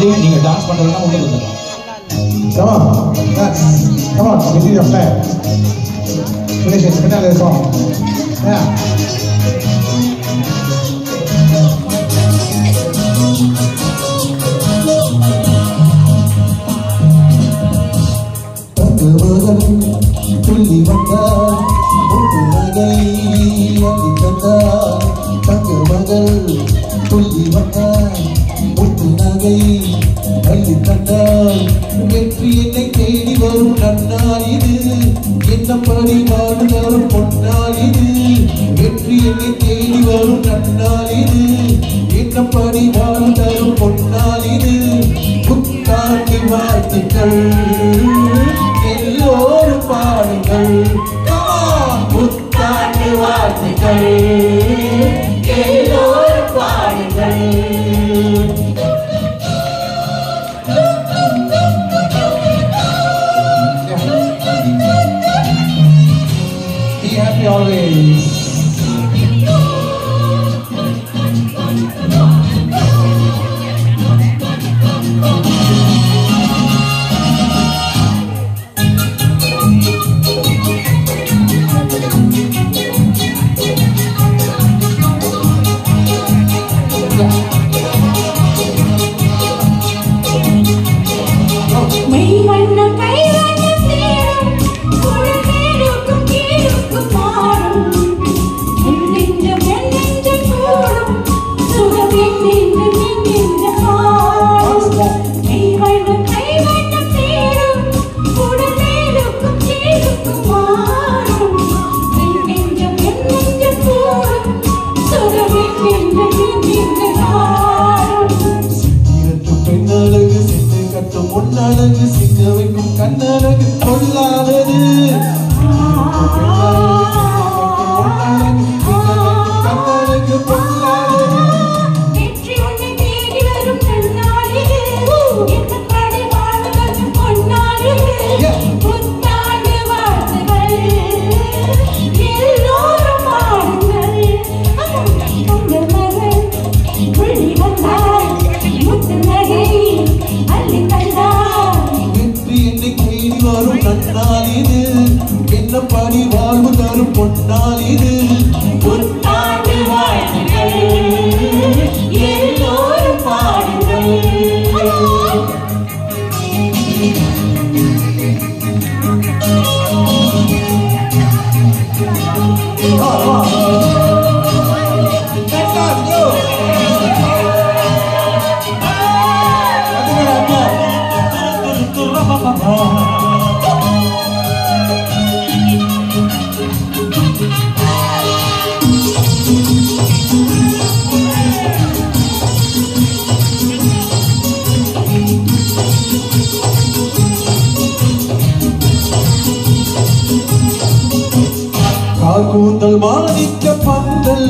only நீங்க dance பண்றதுனா உள்ள வந்துடலாம். Come on, dance. Come on, this is your plan. Finish it. Finish the song. Yeah. துள்ளி வந்தார் ஒரு மகை அள்ளி தந்தார் தங்க மகள் துள்ளி வந்தார் ஒரு நகை அள்ளி தந்தார் வெற்றி என்னை தேடி வரும் நன்னாள் இது என்னப்படி வாழ்ந்து வரும் பொன்னாள் இது வெற்றி என்னை தேடி வரும் நன்னாள் இது என்னப்படி வாழ்ந்து வரும் பொன்னாள் இது புத்தாண்டு வாழ்த்துக்கள் எல்லோரும் பாடுங்கள் புத்தாண்டு வாழ்த்துக்கள் எல்லோரும் பாடுங்கள் Be happy always. பொன்னழகு சிக்க வைக்கும் கண்ணழகு கொள்ளாதது கண்ணழகு பொல்லாதது வெற்றி உன்னை தேடி வரும் நன்னாளிது என்னப்படி வாழ்வது பொன்னாளிது புத்தாண்டு வாழ்த்துக்கள் எல்லோரும் பாடுங்கள் உங்கள் மகள் புள்ளி வந்தாய் முத்து நகை அள்ளி தந்தாய் வெற்றி என்னை தேடி வரும் நன்னாள் இது என்னப்படி வாழ்வு தரும் பொன்னாள் இது புத்தாண்டு வாழ்த்துக்கள் எல்லோரும் பாடுங்கள் கூந்தல் மாணிக்க பந்தல்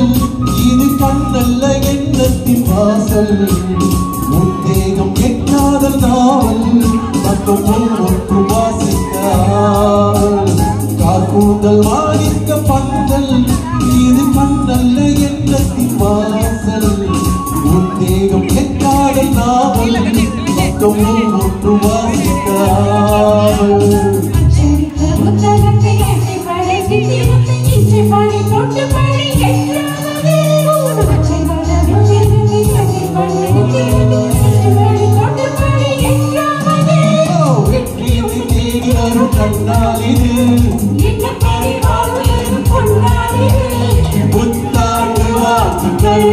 இது கண்ணல்ல எண்ணத்தின் வாசல் உத்தேகம் எட்டாத நாவல் மட்டும் ஒன்று வாசித்தால் கூந்தல் மாணிக்க பந்தல் இது கண்ணல்ல எண்ணத்தின் வாசல் உத்தேகம் எட்டாத நாவல் மட்டும் ஒன்று வாசித்தால் புத்தாண்டு வாழ்த்துக்கள்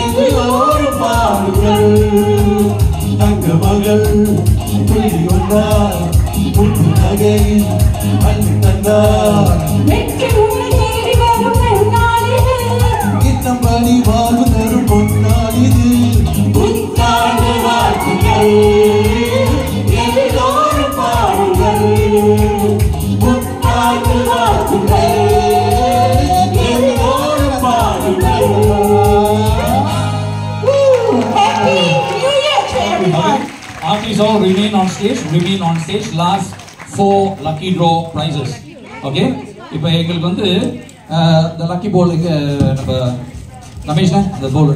எல்லோரும் பாடுங்கள் தங்க மகள் புள்ளி வந்தார் புத்து நகை அள்ளி தந்தார் இன்னம்படி வாழ்வு தரும் பொன்னாள் இது புத்தாண்டு வாழ்த்துக்கள் எல்லோரும் பாடுங்கள் புத்தாண்டு வாழ்த்துக்கள் எல்லோரும் பாடுங்கள். Happy New Year to everyone! Artists all remain on stage. Last 4 lucky draw prizes. Okay? இப்போ எங்களுக்கு வந்து the lucky ball இங்க நம்ம ரமேஷ்னா அந்த ball